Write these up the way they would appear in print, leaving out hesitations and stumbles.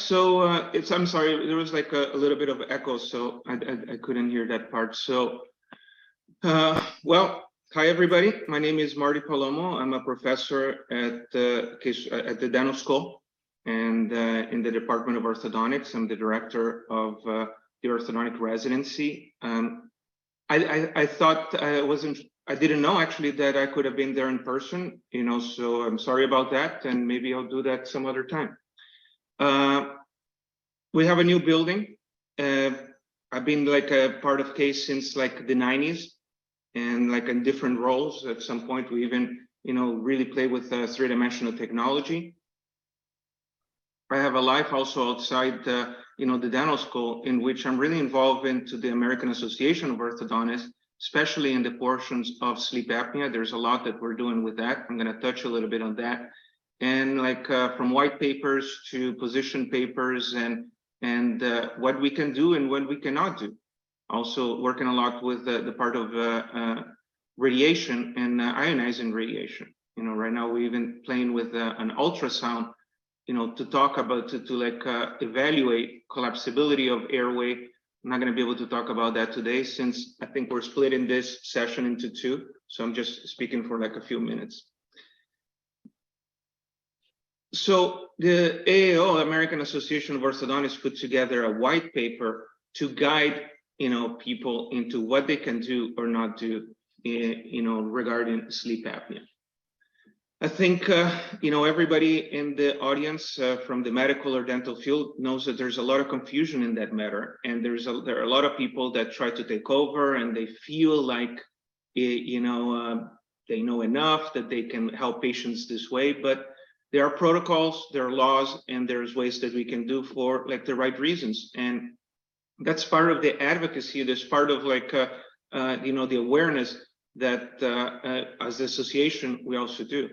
so I'm sorry, there was like a little bit of echo, so I couldn't hear that part. So, well, hi everybody. My name is Marty Palomo. I'm a professor at the dental school and in the Department of Orthodontics. I'm the director of the orthodontic residency. I thought I didn't know actually that I could have been there in person, you know, so I'm sorry about that, and maybe I'll do that some other time. We have a new building. I've been like a part of CASE since like the 90s and like in different roles. At some point we even, you know, really play with three-dimensional technology. I have a life also outside you know, the dental school, in which I'm really involved into the American Association of Orthodontists, especially in the portions of sleep apnea. There's a lot that we're doing with that. I'm going to touch a little bit on that. And like from white papers to position papers and what we can do and what we cannot do. Also working a lot with the part of radiation and ionizing radiation. You know, right now we're even playing with an ultrasound, you know, to talk about, to like evaluate collapsibility of airway. I'm not going to be able to talk about that today since I think we're splitting this session into two. So I'm just speaking for like a few minutes. So the AAO, American Association of Orthodontists, put together a white paper to guide, you know, people into what they can do or not do, you know, regarding sleep apnea. I think, you know, everybody in the audience from the medical or dental field knows that there's a lot of confusion in that matter. And there are a lot of people that try to take over and they feel like, you know, they know enough that they can help patients this way. But there are protocols, there are laws, and there's ways that we can do for like the right reasons. And that's part of the advocacy. That's part of like, you know, the awareness that as the association, we also do.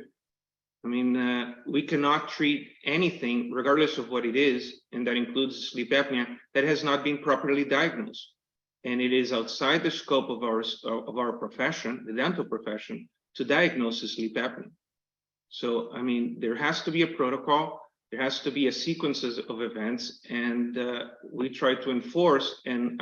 I mean, we cannot treat anything, regardless of what it is, and that includes sleep apnea, that has not been properly diagnosed. And it is outside the scope of our profession, the dental profession, to diagnose the sleep apnea. So, I mean, there has to be a protocol, there has to be a sequence of events, and we try to enforce and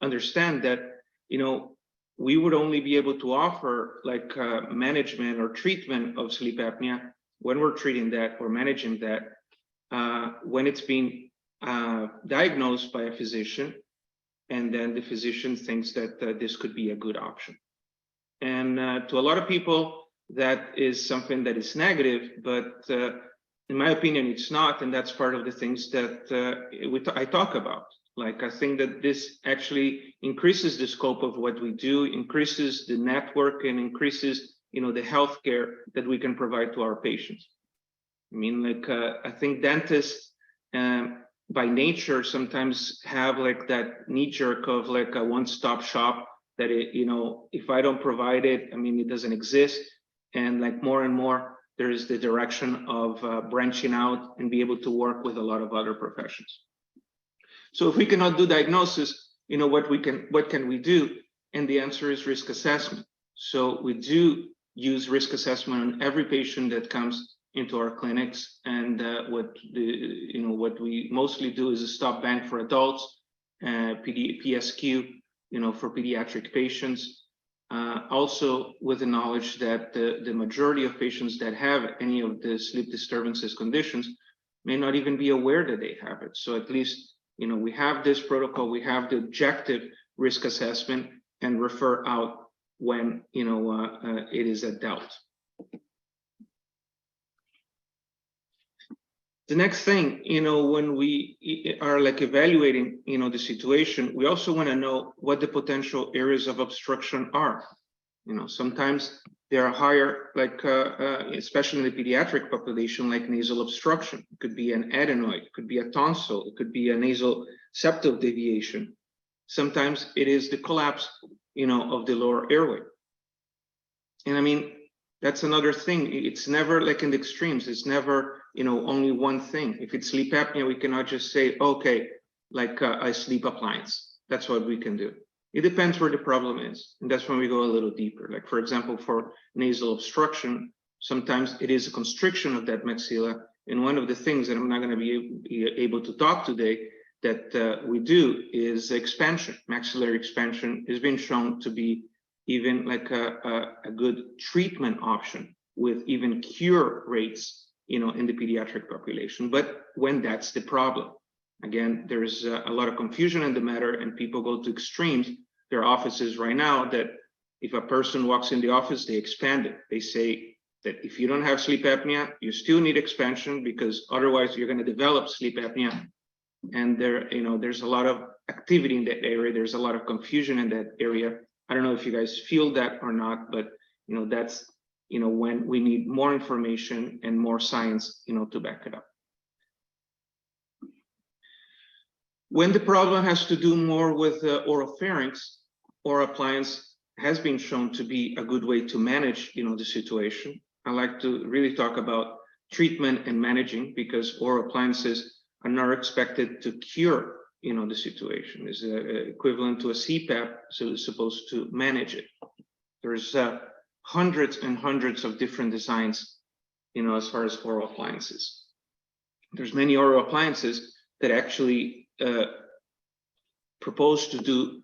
understand that, you know, we would only be able to offer like management or treatment of sleep apnea when we're treating that or managing that, when it's being diagnosed by a physician, and then the physician thinks that this could be a good option. And to a lot of people, that is something that is negative, but in my opinion, it's not, and that's part of the things that I talk about. Like, I think that this actually increases the scope of what we do, increases the network, and increases, you know, the healthcare that we can provide to our patients. I mean, like, I think dentists by nature sometimes have like that knee jerk of like a one-stop shop that it, you know, if I don't provide it, I mean, it doesn't exist. And like more and more, there is the direction of branching out and be able to work with a lot of other professions. So if we cannot do diagnosis, you know, what can we do? And the answer is risk assessment. So we do use risk assessment on every patient that comes into our clinics. And what we mostly do is a stop bank for adults, PSQ, you know, for pediatric patients. Also with the knowledge that the majority of patients that have any of the sleep disturbances conditions may not even be aware that they have it. So at least, you know, we have this protocol, we have the objective risk assessment, and refer out when, you know, it is a doubt. The next thing, you know, when we are like evaluating, you know, the situation, we also want to know what the potential areas of obstruction are. You know, sometimes there are higher, like, especially in the pediatric population, like nasal obstruction. It could be an adenoid, it could be a tonsil, it could be a nasal septal deviation. Sometimes it is the collapse, you know, of the lower airway. And I mean, that's another thing. It's never like in the extremes. It's never, you know, only one thing. If it's sleep apnea, we cannot just say, okay, like a sleep appliance. That's what we can do. It depends where the problem is. And that's when we go a little deeper. Like, for example, for nasal obstruction, sometimes it is a constriction of that maxilla And one of the things that I'm not going to be able to talk today that we do is expansion. Maxillary expansion has been shown to be even like a good treatment option with even cure rates, in the pediatric population. But when that's the problem, again, there's a lot of confusion in the matter, and people go to extremes. There are offices right now that if a person walks in the office, they expand it. They say that if you don't have sleep apnea, you still need expansion because otherwise you're going to develop sleep apnea. And there's a lot of activity in that area. There's a lot of confusion in that area. I don't know if you guys feel that or not, but that's when we need more information and more science, to back it up. When the problem has to do more with oropharynx, or appliance has been shown to be a good way to manage, the situation. I like to really talk about treatment and managing, because oral appliances are not expected to cure, the situation. Is equivalent to a CPAP, so it's supposed to manage it. There's hundreds and hundreds of different designs, as far as oral appliances. There's many oral appliances that actually propose to do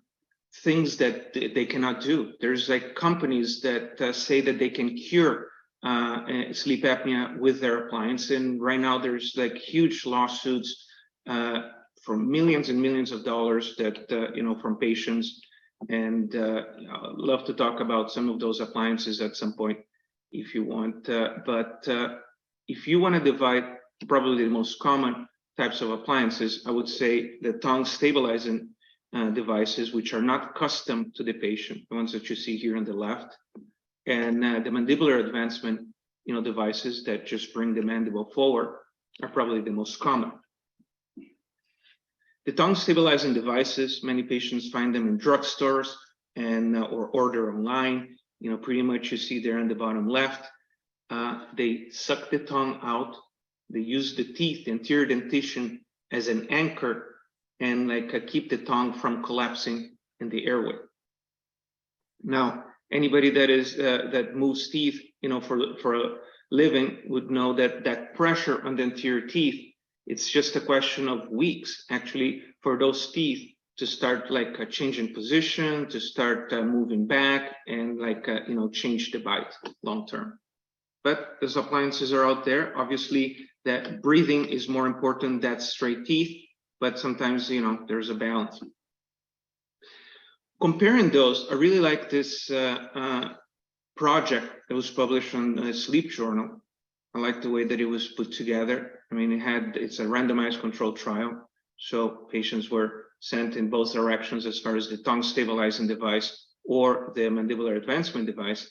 things that they cannot do. There's like companies that say that they can cure sleep apnea with their appliance, and right now there's like huge lawsuits for millions and millions of dollars that from patients. And I'd love to talk about some of those appliances at some point if you want. But if you want to divide probably the most common types of appliances, I would say the tongue stabilizing devices, which are not custom to the patient, the ones that you see here on the left, and the mandibular advancement, devices that just bring the mandible forward are probably the most common. The tongue stabilizing devices, many patients find them in drugstores and or order online. Pretty much you see there on the bottom left. They suck the tongue out. They use the teeth, the anterior dentition, as an anchor and keep the tongue from collapsing in the airway. Now, anybody that moves teeth, for a living would know that pressure on the anterior teeth, it's just a question of weeks actually for those teeth to start changing position, to start moving back, and change the bite long term. But those appliances are out there. Obviously, that breathing is more important than straight teeth, but sometimes there's a balance. Comparing those, I really like this project that was published on a sleep journal. I like the way that it was put together. I mean, it's a randomized controlled trial. So patients were sent in both directions as far as the tongue stabilizing device or the mandibular advancement device.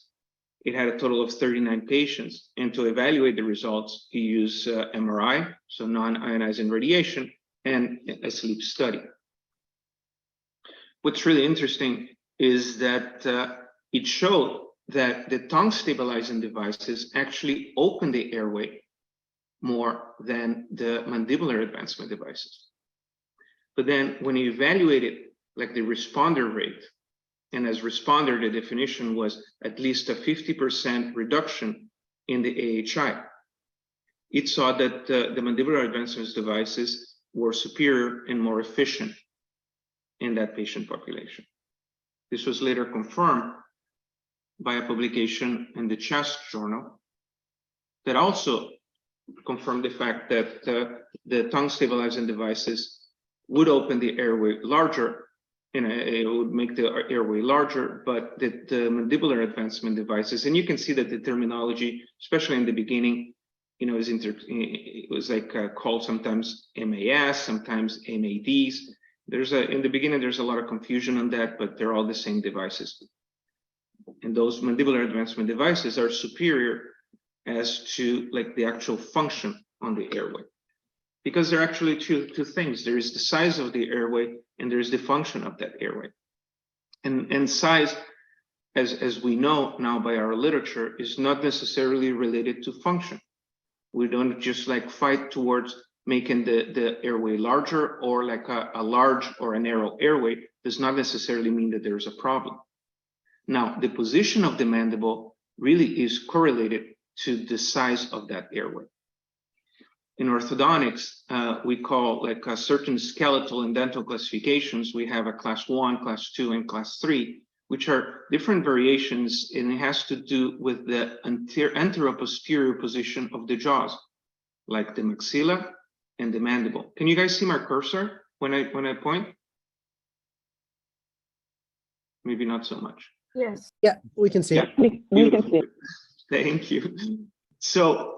It had a total of 39 patients. And to evaluate the results, he used MRI, so non-ionizing radiation, and a sleep study. What's really interesting is that it showed that the tongue stabilizing devices actually open the airway more than the mandibular advancement devices. But then when you evaluate it, like the responder rate, and as responder, the definition was at least a 50% reduction in the AHI. It saw that the mandibular advancement devices were superior and more efficient in that patient population. This was later confirmed by a publication in the Chest journal that also confirmed the fact that the tongue stabilizing devices would open the airway larger, and it would make the airway larger, but the mandibular advancement devices, and you can see that the terminology, especially in the beginning, it was called sometimes MAS, sometimes MADs. In the beginning, there's a lot of confusion on that, but they're all the same devices. And those mandibular advancement devices are superior as to the actual function on the airway. Because there are actually two things. There is the size of the airway and there is the function of that airway. And size, as we know now by our literature, is not necessarily related to function. We don't just fight towards making the airway larger, or a large or a narrow airway does not necessarily mean that there's a problem. Now, the position of the mandible really is correlated to the size of that airway. in orthodontics, we call like certain skeletal and dental classifications. We have a class 1, class 2, and class 3, which are different variations, and it has to do with the anterior-posterior position of the jaws, like the maxilla and the mandible. Can you guys see my cursor when I point? Maybe not so much. Yes. Yeah, we can see it. We can see it. Thank you. So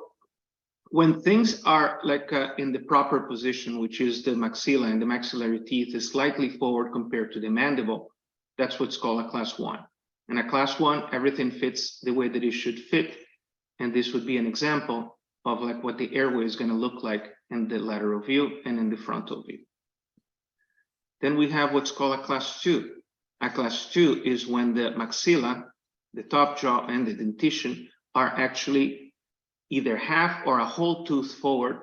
when things are like in the proper position, which is the maxilla, and the maxillary teeth is slightly forward compared to the mandible, that's what's called a class 1. And a class 1, everything fits the way that it should fit. And this would be an example of like what the airway is going to look like in the lateral view and in the frontal view. Then we have what's called a class 2. A class 2 is when the maxilla, the top jaw, and the dentition are actually either half or a whole tooth forward,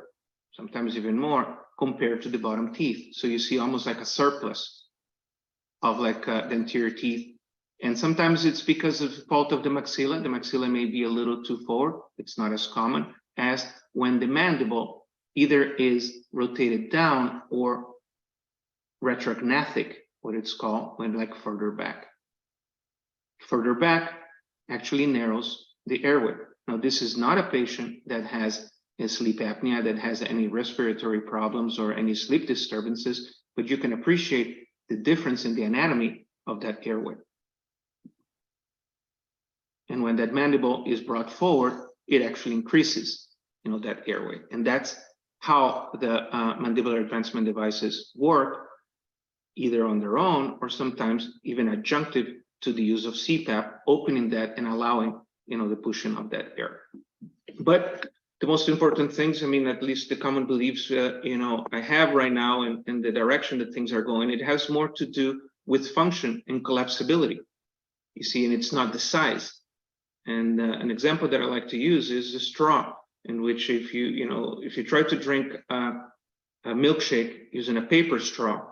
sometimes even more, compared to the bottom teeth. So you see almost like a surplus of like the anterior teeth. And sometimes it's because of fault of the maxilla. The maxilla may be a little too forward. It's not as common as when the mandible either is rotated down or retrognathic, what it's called, when like further back. Further back actually narrows the airway. Now, this is not a patient that has a sleep apnea, that has any respiratory problems or any sleep disturbances, but you can appreciate the difference in the anatomy of that airway. And when that mandible is brought forward, it actually increases, that airway. And that's how the mandibular advancement devices work, either on their own or sometimes even adjunctive to the use of CPAP, opening that and allowing the pushing of that air. But the most important things, at least the common beliefs, I have right now and the direction that things are going, it has more to do with function and collapsibility. You see, and it's not the size. And an example that I like to use is a straw, in which if you try to drink a milkshake using a paper straw,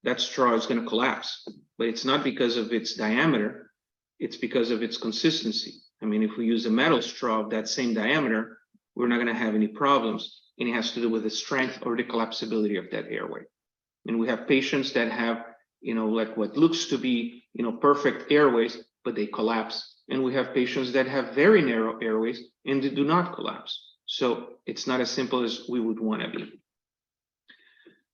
that straw is going to collapse. But it's not because of its diameter, it's because of its consistency. If we use a metal straw of that same diameter, we're not going to have any problems. And it has to do with the strength or the collapsibility of that airway. And we have patients that have, like what looks to be, perfect airways, but they collapse. And we have patients that have very narrow airways and they do not collapse. So it's not as simple as we would want to be.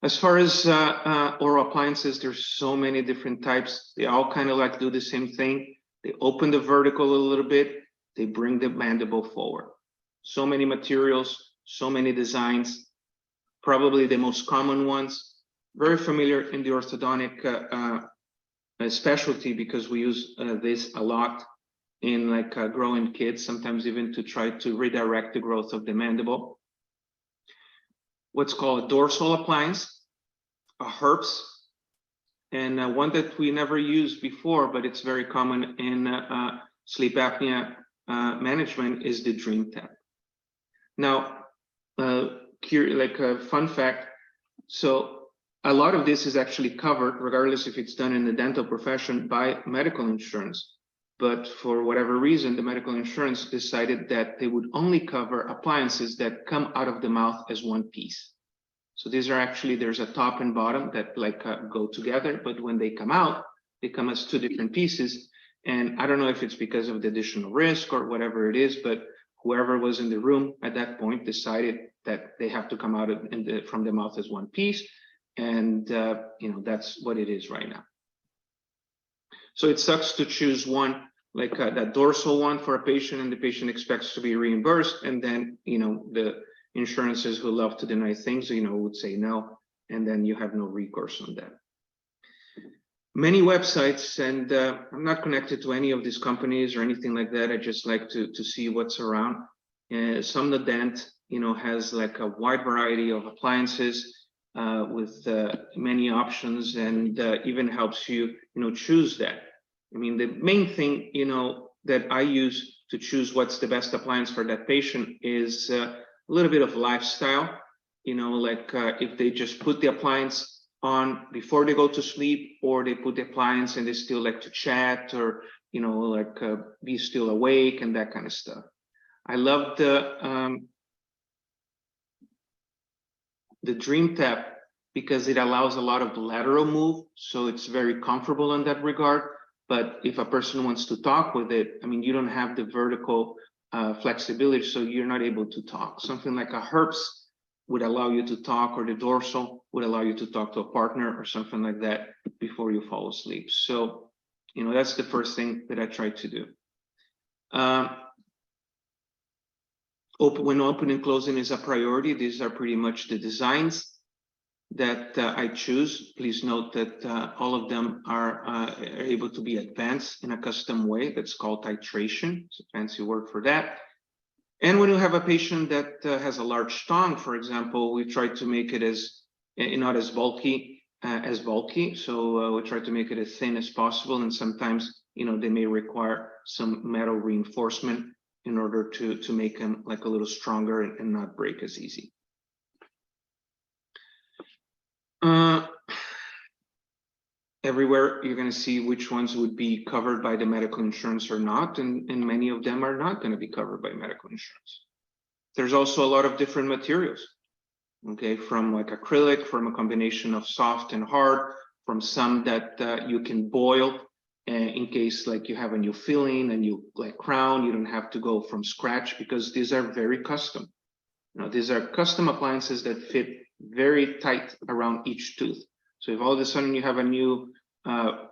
As far as oral appliances, there's so many different types. They all kind of like do the same thing. They open the vertical a little bit. They bring the mandible forward. So many materials, so many designs. Probably the most common ones. Very familiar in the orthodontic specialty, because we use this a lot in like growing kids, sometimes even to try to redirect the growth of the mandible. What's called a dorsal appliance, a herps, and one that we never used before, but it's very common in sleep apnea management, is the dream tap. Now, like a fun fact, so a lot of this is actually covered, regardless if it's done in the dental profession, by medical insurance. But for whatever reason, the medical insurance decided that they would only cover appliances that come out of the mouth as one piece. So these are actually, there's a top and bottom that like go together, but when they come out, they come as two different pieces. And I don't know if it's because of the additional risk or whatever it is, but whoever was in the room at that point decided that they have to come out from the mouth as one piece. And that's what it is right now. So it sucks to choose one, like that dorsal one for a patient, and the patient expects to be reimbursed. And then, the insurances who love to deny things, would say no, and then you have no recourse on that. Many websites, and I'm not connected to any of these companies or anything like that. I just like to see what's around. Somnodent, has like a wide variety of appliances with many options, and even helps you, choose that. The main thing, that I use to choose what's the best appliance for that patient is a little bit of lifestyle, like if they just put the appliance on before they go to sleep, or they put the appliance and they still like to chat, or, like be still awake and that kind of stuff. I love the the Dream Tap because it allows a lot of lateral move, so it's very comfortable in that regard. But if a person wants to talk with it, I mean, you don't have the vertical flexibility, so you're not able to talk. Something like a herps would allow you to talk, or the dorsal would allow you to talk to a partner or something like that before you fall asleep. So, you know, that's the first thing that I try to do. When open and closing is a priority, these are pretty much the designs that I choose. Please note that all of them are able to be advanced in a custom way. That's called titration. It's a fancy word for that. And when you have a patient that has a large tongue, for example, we try to make it as not as bulky. So we try to make it as thin as possible. And sometimes, you know, they may require some metal reinforcement in order to make them like a little stronger and not break as easy. Everywhere you're going to see which ones would be covered by the medical insurance or not, and many of them are not going to be covered by medical insurance. There's also a lot of different materials, okay, from like acrylic, from a combination of soft and hard, from some that you can boil in case like you have a new filling and you like crown, you don't have to go from scratch because these are very custom. You know, these are custom appliances that fit very tight around each tooth. So if all of a sudden you have a new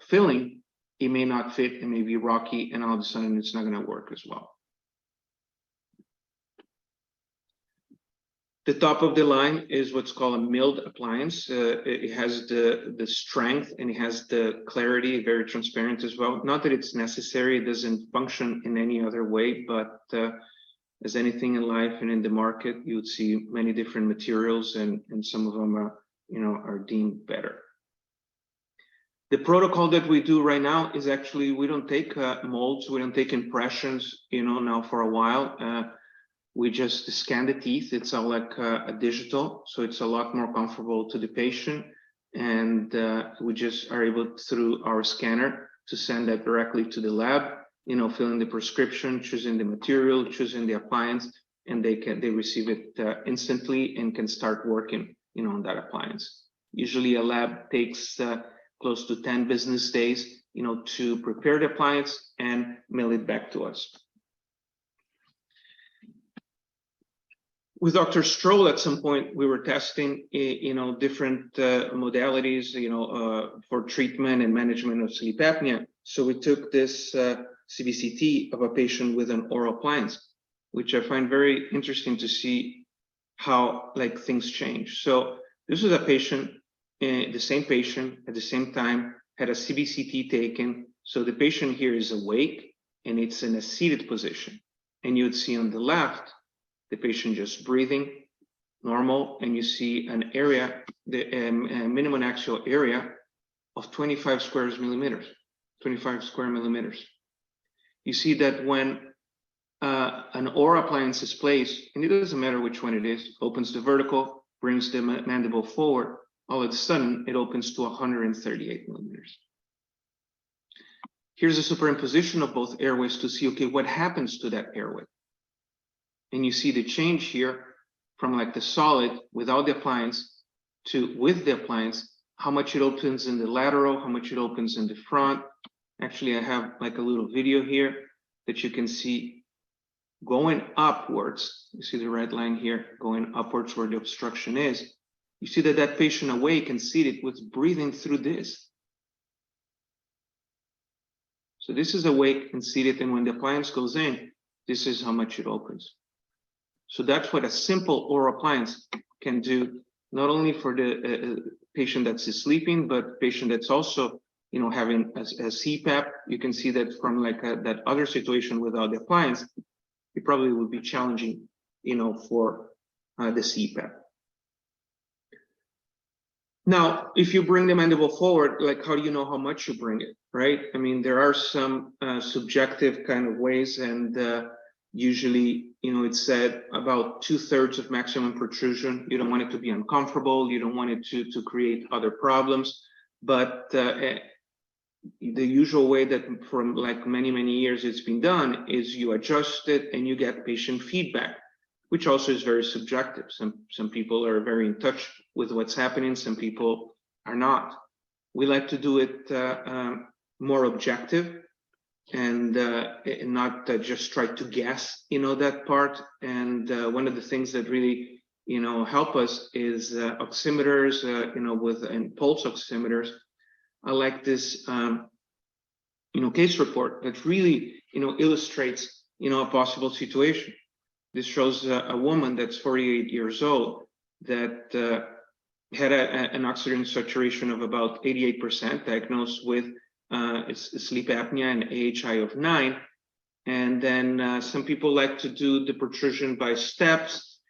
filling, it may not fit, it may be rocky, and all of a sudden it's not going to work as well. The top of the line is what's called a milled appliance. It has the strength and it has the clarity, very transparent as well. Not that it's necessary, it doesn't function in any other way, but as anything in life and in the market, you would see many different materials, and some of them are, you know, are deemed better. The protocol that we do right now is actually, we don't take molds, we don't take impressions, you know, now for a while. We just scan the teeth. It's all like a digital, so it's a lot more comfortable to the patient. And we just are able, through our scanner, to send that directly to the lab, you know, fill in the prescription, choosing the material, choosing the appliance, and they receive it instantly and can start working, you know, on that appliance. Usually a lab takes close to 10 business days, you know, to prepare the appliance and mail it back to us. With Dr. Stroll, at some point, we were testing, you know, different modalities, you know, for treatment and management of sleep apnea. So we took this CBCT of a patient with an oral appliance, which I find very interesting to see how like things change. So this was a patient, the same patient at the same time had a CBCT taken. So the patient here is awake and it's in a seated position. And you'd see on the left, the patient just breathing normal, and you see an area, the minimum axial area of 25 square millimeters. You see that when an oral appliance is placed, and it doesn't matter which one it is, opens the vertical, brings the mandible forward, all of a sudden it opens to 138 millimeters. Here's a superimposition of both airways to see, okay, what happens to that airway? And you see the change here from like the solid without the appliance to with the appliance, how much it opens in the lateral, how much it opens in the front. Actually, I have like a little video here that you can see going upwards. You see the red line here going upwards where the obstruction is. You see that that patient awake and seated was breathing through this. So this is awake and seated, and when the appliance goes in, this is how much it opens. So that's what a simple oral appliance can do, not only for the patient that's sleeping, but patient that's also, you know, having a CPAP. You can see that from like that other situation without the appliance, it probably would be challenging, you know, for the CPAP. Now, if you bring the mandible forward, like how do you know how much you bring it, right? I mean, there are some subjective kind of ways, and usually, you know, it's said about 2/3 of maximum protrusion. You don't want it to be uncomfortable. You don't want it to create other problems. But the usual way that from like many years it's been done is you adjust it and you get patient feedback. which also is very subjective. Some people are very in touch with what's happening, some people are not. We like to do it more objective and not just try to guess, that part. And one of the things that really, help us is oximeters, and pulse oximeters. I like this, case report that really, illustrates, a possible situation. This shows a woman that's 48 years old that had an oxygen saturation of about 88%, diagnosed with sleep apnea and AHI of 9. And then some people like to do the protrusion by steps.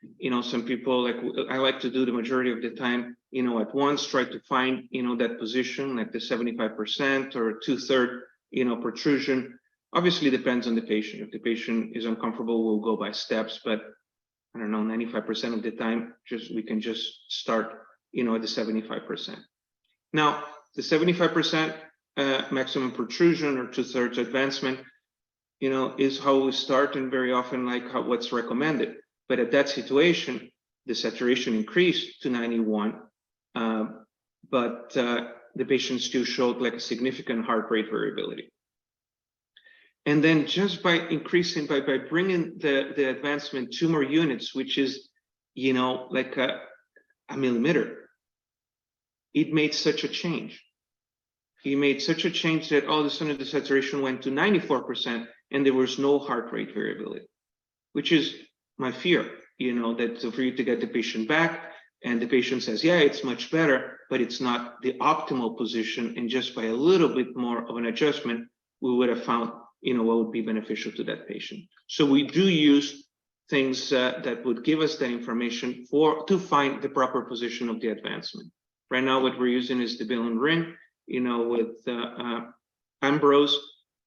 Some people I like to do the majority of the time, at once, try to find, that position, like the 75% or 2/3, protrusion. Obviously depends on the patient. If the patient is uncomfortable, we'll go by steps, but I don't know, 95% of the time, we can just start, at the 75%. Now, the 75% maximum protrusion or 2/3 advancement, is how we start, and very often what's recommended. But at that situation, the saturation increased to 91, but the patient still showed a significant heart rate variability. And then just by increasing, by bringing the advancement 2 more units, which is, a millimeter, it made such a change. He made such a change that all of a sudden the saturation went to 94% and there was no heart rate variability, which is my fear, that for you to get the patient back and the patient says, yeah, it's much better, but it's not the optimal position. And just by a little bit more of an adjustment, we would have found, what would be beneficial to that patient. So we do use things that would give us that information to find the proper position of the advancement. Right now, what we're using is the Bill and Ring, with Ambrose.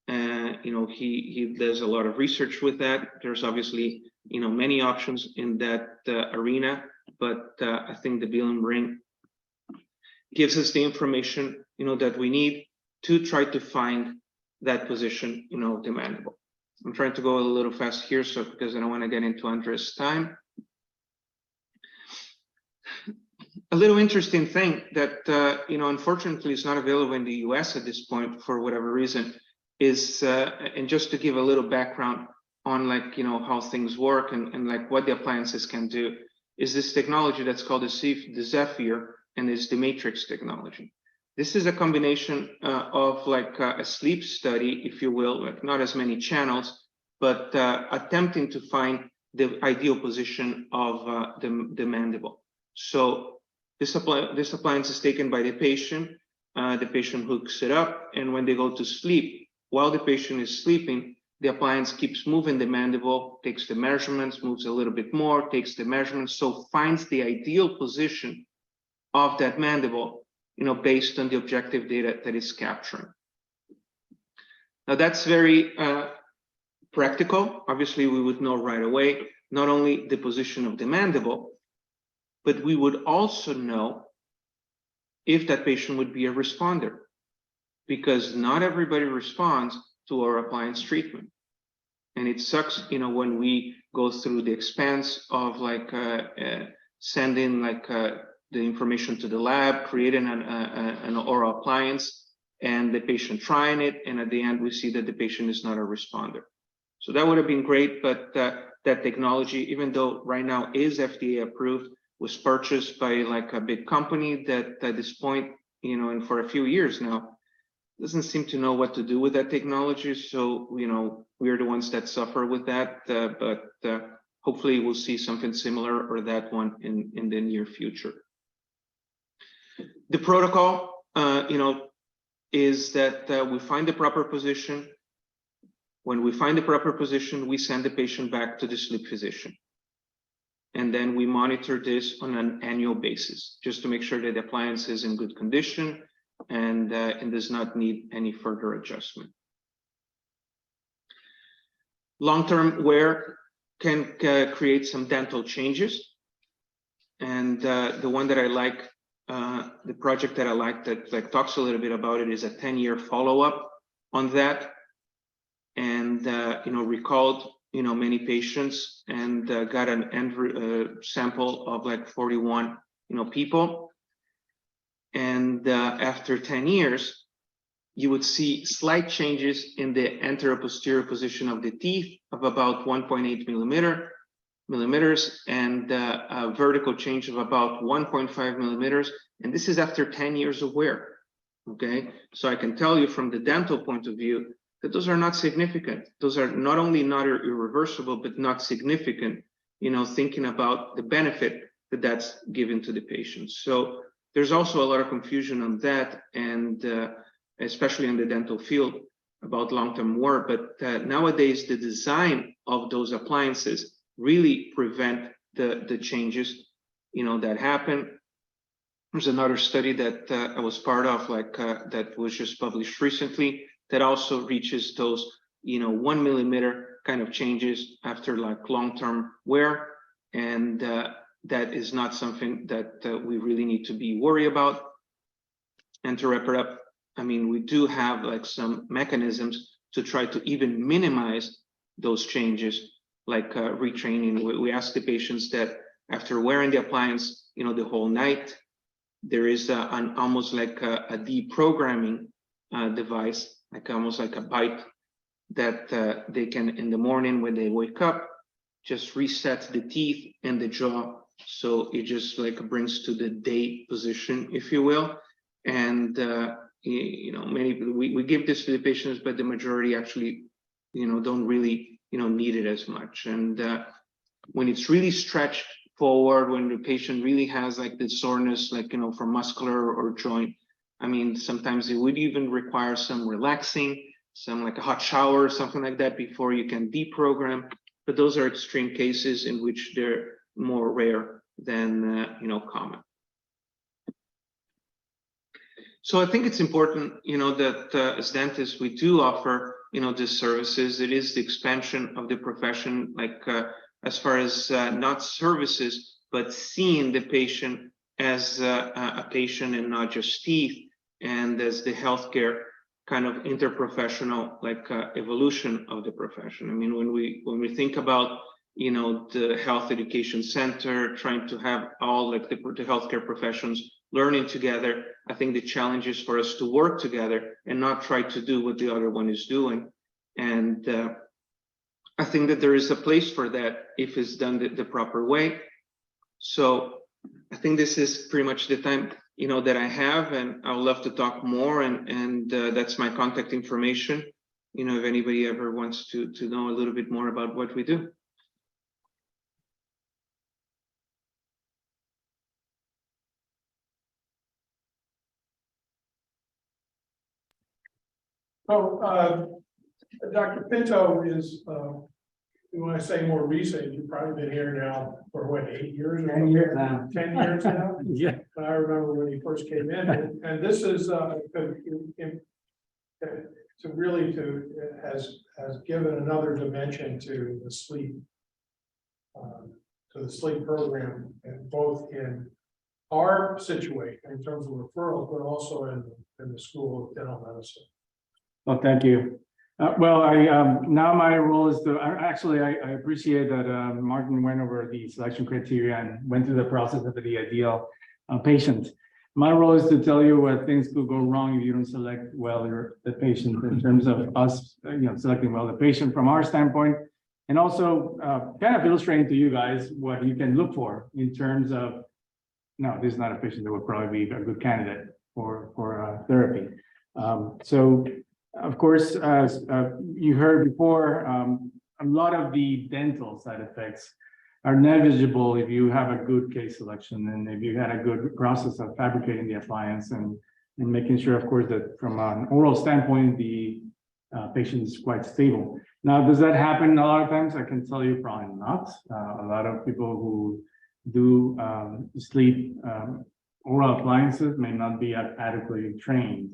He does a lot of research with that. There's obviously, many options in that arena, but I think the Bill and Ring gives us the information, that we need to try to find that position, the mandible. I'm trying to go a little fast here, because I don't want to get into Andres' time. A little interesting thing that, unfortunately is not available in the US at this point for whatever reason is, and just to give a little background on how things work and what the appliances can do, is this technology that's called the Zephyr, and is the matrix technology. This is a combination of a sleep study, if you will, not as many channels, but attempting to find the ideal position of the mandible. So this appliance is taken by the patient hooks it up, and when they go to sleep, while the patient is sleeping, the appliance keeps moving the mandible, takes the measurements, moves a little bit more, takes the measurements, so finds the ideal position of that mandible, based on the objective data that it's capturing. Now that's very practical. Obviously, we would know right away, not only the position of the mandible, but we would also know if that patient would be a responder, because not everybody responds to our appliance treatment. And it sucks, when we go through the expense of sending the information to the lab, creating an oral appliance, and the patient trying it, and at the end we see that the patient is not a responder. So that would have been great, but that technology, even though right now is FDA approved, was purchased by a big company that at this point, and for a few years now, doesn't seem to know what to do with that technology. So, we're the ones that suffer with that, but hopefully we'll see something similar or that one in the near future. The protocol, is that we find the proper position. When we find the proper position, we send the patient back to the sleep physician. And then we monitor this on an annual basis, just to make sure that the appliance is in good condition and does not need any further adjustment. Long-term wear can create some dental changes. And the one that I like, the project that I like that talks a little bit about it, is a 10-year follow-up on that. And recalled many patients and got an end sample of like 41, people. And after 10 years, you would see slight changes in the anteroposterior position of the teeth of about 1.8 millimeters and a vertical change of about 1.5 millimeters. And this is after 10 years of wear. Okay, so I can tell you from the dental point of view that those are not significant. Those are not only not irreversible, but not significant, thinking about the benefit that that's given to the patients. So there's also a lot of confusion on that, and especially in the dental field about long-term wear. But nowadays, the design of those appliances really prevent the changes, that happen. There's another study that I was part of, that was just published recently, that also reaches those, 1 millimeter kind of changes after like long-term wear. And that is not something that we really need to be worried about. And to wrap it up, I mean, we do have like some mechanisms to try to even minimize those changes, like retraining. We ask the patients that after wearing the appliance, the whole night, there is an almost like a deprogramming device, like almost like a bite that they can, in the morning when they wake up, just reset the teeth and the jaw. So it just like brings to the day position, if you will. And, we give this to the patients, but the majority actually, don't really, need it as much. And when it's really stretched forward, when the patient really has like the soreness, like, from muscular or joint, I mean, sometimes it would even require some relaxing, some like a hot shower or something like that before you can deprogram. But those are extreme cases in which they're more rare than, common. So I think it's important, that as dentists, we do offer, these services. It is the expansion of the profession, like as far as not services, but seeing the patient as a patient and not just teeth, and as the healthcare kind of interprofessional evolution of the profession. I mean, when we think about the health education center, trying to have all the healthcare professions learning together, I think the challenge is for us to work together and not try to do what the other one is doing. And I think that there is a place for that if it's done the proper way. So I think this is pretty much the time that I have, and I would love to talk more, and that's my contact information, if anybody ever wants to know a little bit more about what we do. So Dr. Pinto is, when I say more recent, you've probably been here now for what, 8 years? 10 years now. 10 years now? Yeah. I remember when he first came in, and this is has given another dimension to the sleep program, and both in our situation in terms of referrals, but also in the School of Dental Medicine. Well, thank you. Well, now my role is to I appreciate that Martin went over the selection criteria and went through the process of the ideal patient. My role is to tell you what things could go wrong if you don't select well the patient, in terms of us, selecting well the patient from our standpoint, and also kind of illustrating to you guys what you can look for in terms of, no, this is not a patient that would probably be a good candidate for therapy. So, of course, as you heard before, a lot of the dental side effects are negligible if you have a good case selection, and if you had a good process of fabricating the appliance and making sure, of course, that from an oral standpoint, the patient is quite stable. Now, does that happen a lot of times? I can tell you probably not. A lot of people who do sleep oral appliances may not be adequately trained,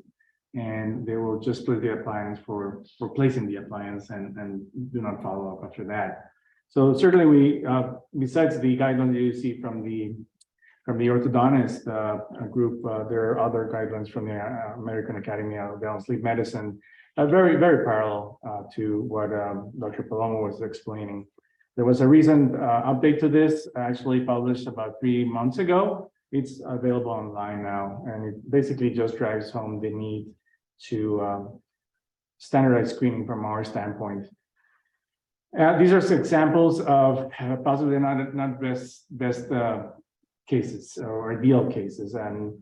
and they will just place the appliance for placing the appliance and do not follow up after that. So certainly we, besides the guidelines you see from the orthodontist group, there are other guidelines from the American Academy of Dental Sleep Medicine very, very parallel to what Dr. Palomo was explaining. There was a recent update to this, actually published about 3 months ago. It's available online now, and it basically just drives home the need to standardize screening from our standpoint. These are some examples of possibly not best cases or ideal cases, and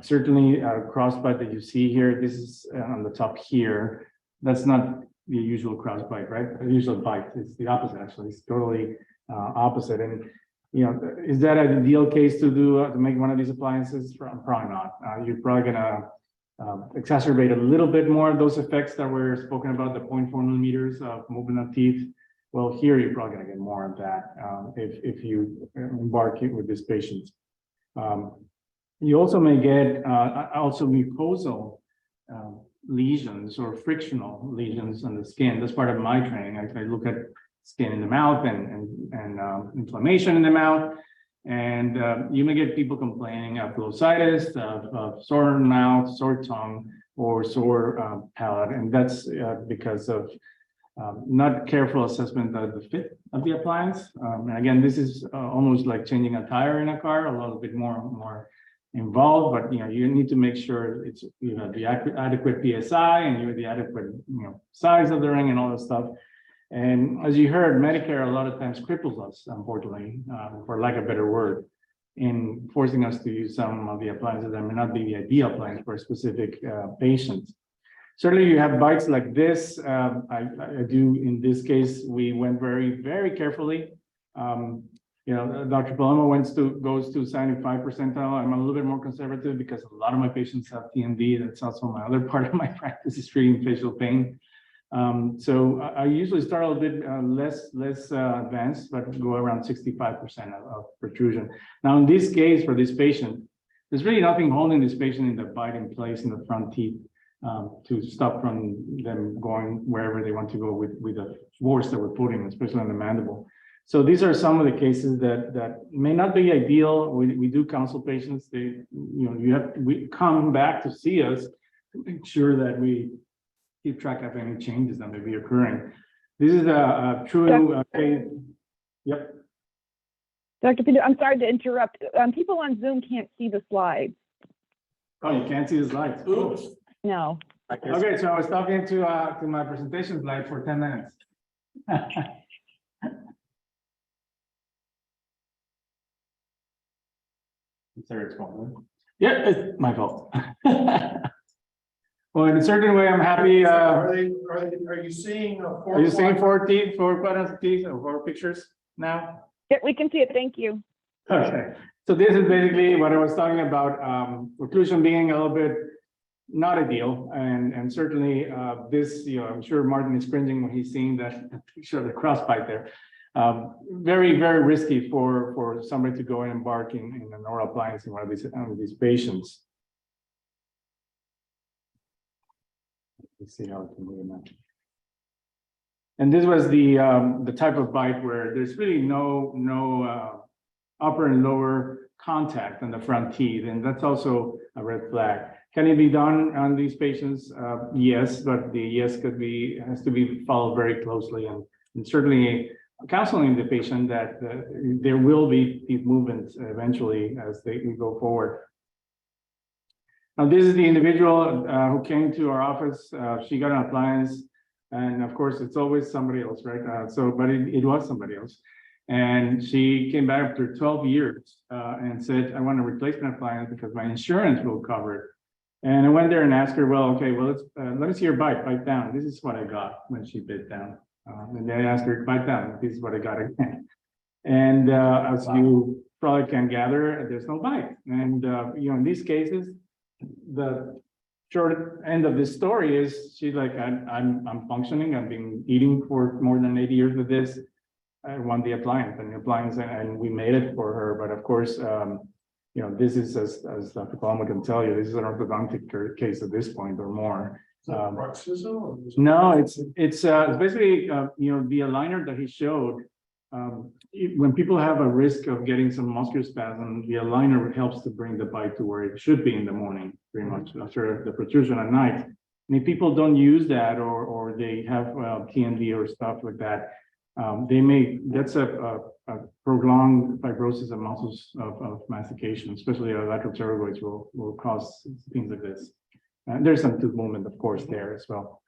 certainly crossbite that you see here. This is on the top here. That's not the usual crossbite, right? The usual bite. It's the opposite, actually. It's totally opposite. And you know, is that an ideal case to do to make one of these appliances? Probably not. You're probably gonna exacerbate a little bit more of those effects that were spoken about, the 0.4 millimeters of movement of teeth. Well, here you're probably gonna get more of that if you embark with this patient. You also may get also mucosal lesions or frictional lesions on the skin. That's part of my training. I look at skin in the mouth and inflammation in the mouth. And you may get people complaining of glossitis, of sore mouth, sore tongue, or sore palate. And that's because of not careful assessment of the fit of the appliance. And again, this is almost like changing a tire in a car, a little bit more involved, but you know, you need to make sure it's, you know, the adequate PSI and you have the adequate, you know, size of the ring and all that stuff. And as you heard, Medicare a lot of times cripples us, unfortunately, for lack of a better word, in forcing us to use some of the appliances that may not be the ideal appliance for a specific patient. Certainly you have bites like this. I do, in this case, we went very, very carefully. You know, Dr. Palomo goes to 75 percentile. I'm a little bit more conservative because a lot of my patients have TMD. That's also my other part of my practice, is treating facial pain. So I usually start a little bit less advanced, but go around 65% of protrusion. Now, in this case, for this patient, there's really nothing holding this patient in the bite in place in the front teeth to stop from them going wherever they want to go with the force that we're putting, especially on the mandible. So these are some of the cases that may not be ideal. We do counsel patients. They, you know, we come back to see us to make sure that we keep track of any changes that may be occurring. This is a true case. Yep. Dr. Pinto, I'm sorry to interrupt. People on Zoom can't see the slides. Oh, you can't see the slides. Oops. No. Okay, so I was talking to my presentation slide for 10 minutes. Sorry, it's wrong. Yeah, it's my fault. Well, in a certain way, I'm happy. Are you seeing? Are you seeing 4 buttons of teeth or 4 pictures now? Yeah, we can see it. Thank you. Okay, so this is basically what I was talking about. Occlusion being a little bit not ideal, and certainly this, you know, I'm sure Martin is cringing when he's seeing that picture of the crossbite there. Very, very risky for somebody to go and embark in an oral appliance in one of these patients. Let's see how it can move now. And this was the type of bite where there's really no upper and lower contact on the front teeth, and that's also a red flag. Can it be done on these patients? Yes, but the yes has to be followed very closely, and certainly counseling the patient that there will be teeth movements eventually as they go forward. Now, this is the individual who came to our office. She got an appliance, and of course, it's always somebody else, right? But it was somebody else. And she came back after 12 years and said, I want a replacement appliance because my insurance will cover it. And I went there and asked her, well, okay, well, let me see your bite down. This is what I got when she bit down. And then I asked her, bite down. This is what I got again. And as you probably can gather, there's no bite. And, you know, in these cases, the short end of this story is she's like, I'm functioning. I've been eating for more than 80 years with this. I want the appliance, and we made it for her. But of course, you know, this is, as Dr. Palomo can tell you, this is an orthodontic case at this point or more. Bruxism? No, it's basically you know, the aligner that he showed. When people have a risk of getting some muscular spasm, the aligner helps to bring the bite to where it should be in the morning, pretty much after the protrusion at night. And if people don't use that or they have TMD or stuff like that, that's a prolonged fibrosis of muscles of mastication, especially lateral pterygoids will cause things like this. There's some tooth movement, of course, there as well.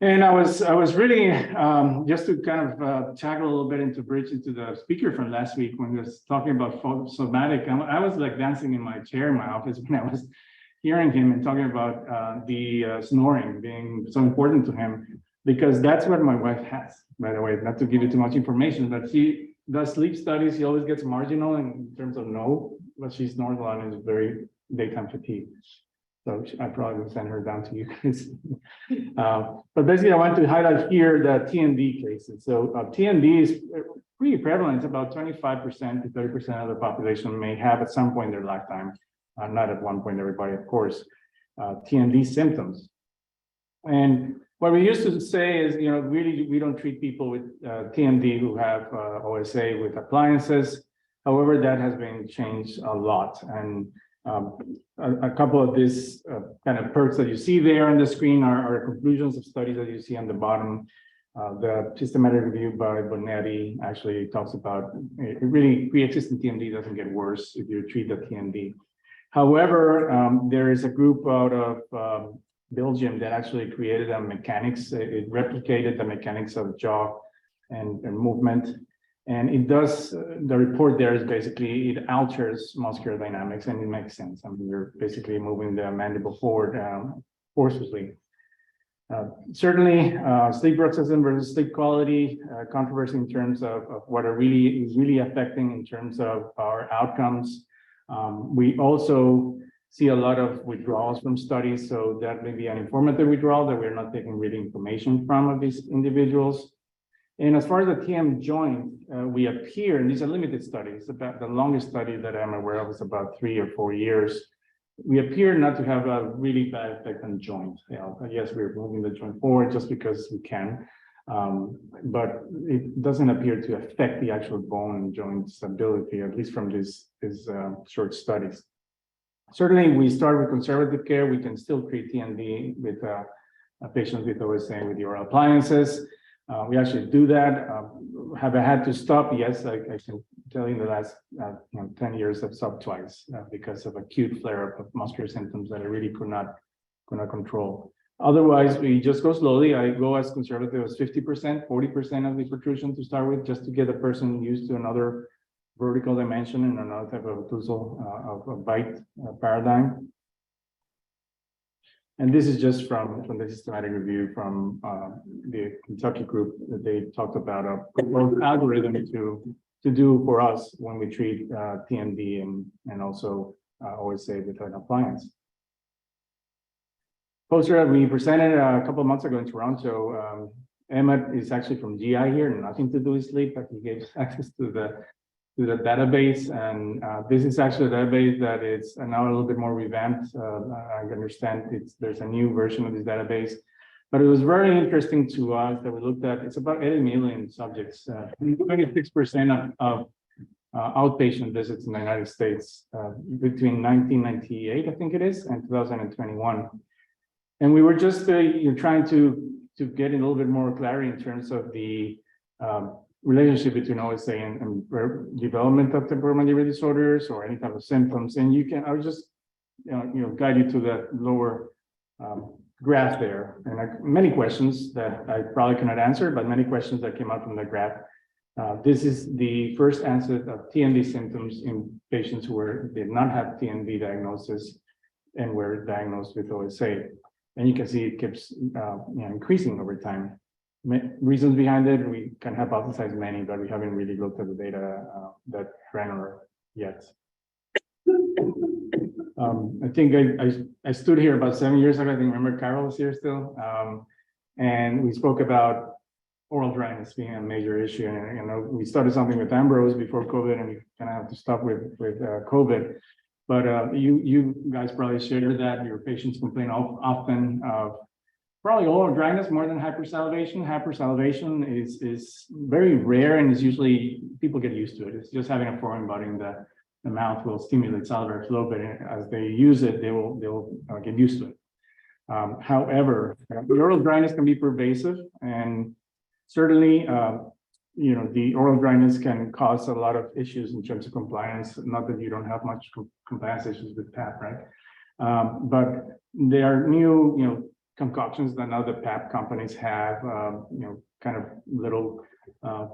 And I was really just to kind of tackle a little bit into bridge into the speaker from last week when he was talking about somatic. I was like dancing in my chair in my office when I was hearing him and talking about the snoring being so important to him, because that's what my wife has, by the way, not to give you too much information, but she does sleep studies. She always gets marginal in terms of what she snores a lot and is very daytime fatigue. So I probably will send her down to you guys. But basically, I want to highlight here the TMD cases. So TMD is pretty prevalent. It's about 25% to 30% of the population may have at some point in their lifetime, not at one point everybody, of course, TMD symptoms. And what we used to say is, really, we don't treat people with TMD who have OSA with appliances. However, that has been changed a lot. And a couple of these kind of perks that you see there on the screen are conclusions of studies that you see on the bottom. The systematic review by Bonetti actually talks about really pre-existing TMD doesn't get worse if you treat the TMD. However, there is a group out of Belgium that actually created a mechanics. It replicated the mechanics of jaw and movement. And it does, the report there is basically, it alters muscular dynamics, and it makes sense. I mean, you're basically moving the mandible forward forcefully. Certainly, sleep bruxism versus sleep quality, controversy in terms of what is really affecting in terms of our outcomes. We also see a lot of withdrawals from studies, so that may be an informative withdrawal that we're not taking really information from of these individuals. And as far as the TM joint, we appear, and these are limited studies, about the longest study that I'm aware of is about 3 or 4 years. We appear not to have a really bad effect on joint. Yes, we're moving the joint forward just because we can, but it doesn't appear to affect the actual bone and joint stability, at least from these short studies. Certainly, we start with conservative care. We can still treat TMD with patients with OSA with the oral appliances. We actually do that. Have I had to stop? Yes, I can tell you in the last 10 years I've stopped twice because of acute flare-up of muscular symptoms that I really could not control. Otherwise, we just go slowly. I go as conservative as 50%, 40% of the protrusion to start with, just to get the person used to another vertical dimension and another type of occlusal of bite paradigm. And this is just from the systematic review from the Kentucky group that they talked about a proposed algorithm to do for us when we treat TMD and also OSA with an appliance. Poster we presented a couple of months ago in Toronto. Emmett is actually from GI here, nothing to do with sleep, but he gave access to the database, and this is actually a database that is now a little bit more revamped. I understand there's a new version of this database, but it was very interesting to us that we looked at. It's about 80 million subjects, 26% of outpatient visits in the United States between 1998, I think it is, and 2021. And we were just trying to get a little bit more clarity in terms of the relationship between OSA and development of temporomandibular disorders or any type of symptoms. And I'll just guide you to that lower graph there. And many questions that I probably cannot answer, but many questions that came out from the graph. This is the first onset of TMD symptoms in patients who did not have TMD diagnosis and were diagnosed with OSA. And you can see it keeps increasing over time. Reasons behind it, we can hypothesize many, but we haven't really looked at the data that granular yet. I think I stood here about 7 years ago. I think remember Carol was here still, and we spoke about oral dryness being a major issue. And we started something with Ambrose before COVID, and we kind of have to stop with COVID. But you guys probably share that your patients complain often of probably oral dryness more than hypersalivation. Hypersalivation is very rare, and is usually people get used to it. It's just having a foreign body in the mouth will stimulate salivary flow, but as they use it, they'll get used to it. However, the oral dryness can be pervasive, and certainly, the oral dryness can cause a lot of issues in terms of compliance. Not that you don't have much compliance issues with PAP, right? But there are new, concoctions that now the PAP companies have, kind of little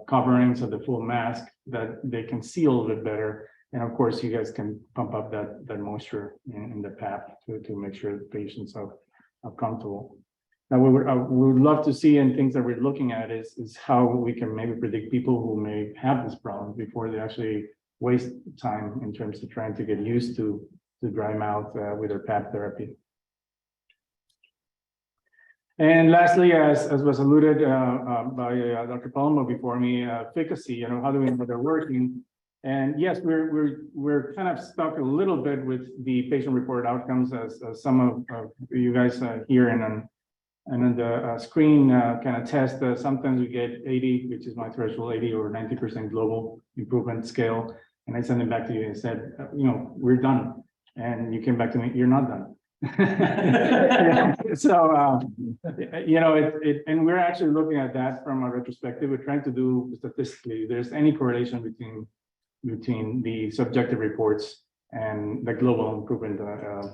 coverings of the full mask that they can see a little bit better. And of course, you guys can pump up that moisture in the PAP to make sure the patients are comfortable. Now, we would love to see, and things that we're looking at is how we can maybe predict people who may have this problem before they actually waste time in terms of trying to get used to dry mouth with their PAP therapy. And lastly, as was alluded by Dr. Palomo before me, efficacy, how do we know they're working? And yes, we're kind of stuck a little bit with the patient-reported outcomes, as some of you guys here and on the screen kind of test. Sometimes we get 80, which is my threshold, 80 or 90% global improvement scale, and I send it back to you and said, we're done. And you came back to me, you're not done. So, and we're actually looking at that from a retrospective. We're trying to do statistically, if there's any correlation between the subjective reports and the global improvement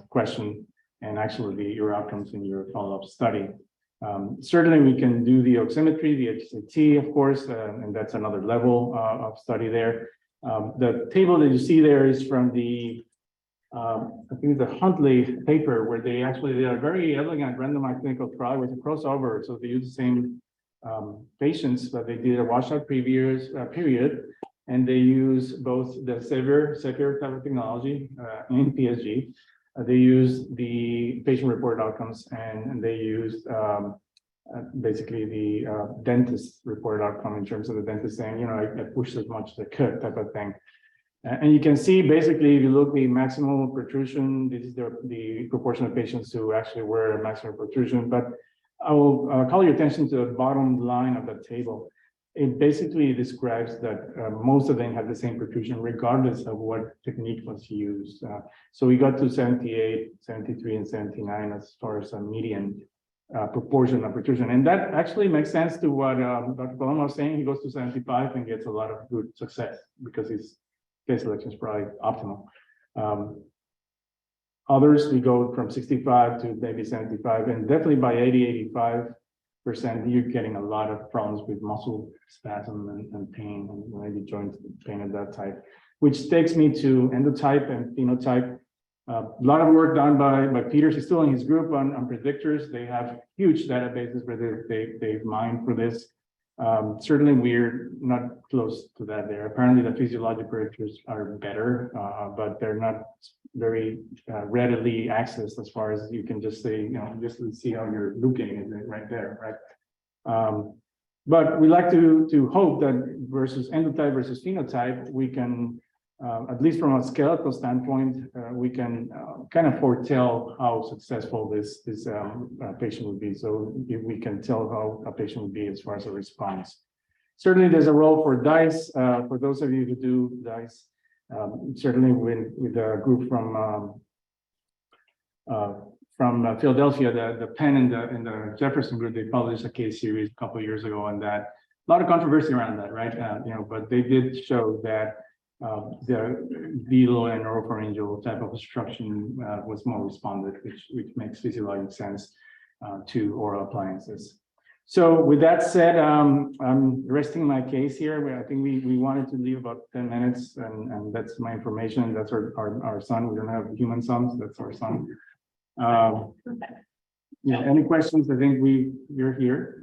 question, and actually your outcomes in your follow-up study. Certainly, we can do the oximetry, the HCT, of course, and that's another level of study there. The table that you see there is from the I think the Huntley paper, where they did a very elegant randomized clinical trial with a crossover. So they used the same patients, but they did a washout period, and they use both the severe type of technology and PSG. They used the patient-reported outcomes, and they used basically the dentist reported outcome in terms of the dentist saying, I pushed as much as I could, type of thing. And you can see basically, if you look at the maximal protrusion, this is the proportion of patients who actually wear a maximal protrusion. But I will call your attention to the bottom line of the table. It basically describes that most of them have the same protrusion, regardless of what technique was used. So we got to 78, 73, and 79 as far as a median proportion of protrusion. And that actually makes sense to what Dr. Palomo was saying. He goes to 75 and gets a lot of good success because his case selection is probably optimal. Others, we go from 65 to maybe 75, and definitely by 80, 85%, you're getting a lot of problems with muscle spasm and pain, and maybe joint pain of that type, which takes me to endotype and phenotype. A lot of work done by Peter still in his group on predictors. They have huge databases where they've mined for this. Certainly, we're not close to that there. Apparently, the physiologic predictors are better, but they're not very readily accessed as far as you can just say, just to see how you're looking is right there, right? But we like to hope that versus endotype versus phenotype, we can, at least from a skeletal standpoint, we can kind of foretell how successful this patient would be. So if we can tell how a patient would be as far as a response. Certainly, there's a role for DICE. For those of you who do DICE, certainly with a group from Philadelphia, the Penn and the Jefferson group, they published a case series a couple of years ago on that. A lot of controversy around that, right? But they did show that the velar and oropharyngeal type of obstruction was more responded, which makes physiologic sense to oral appliances. So with that said, I'm resting my case here. I think we wanted to leave about 10 minutes, and that's my information. That's our son. We don't have human sons. That's our son. Any questions? I think we're here.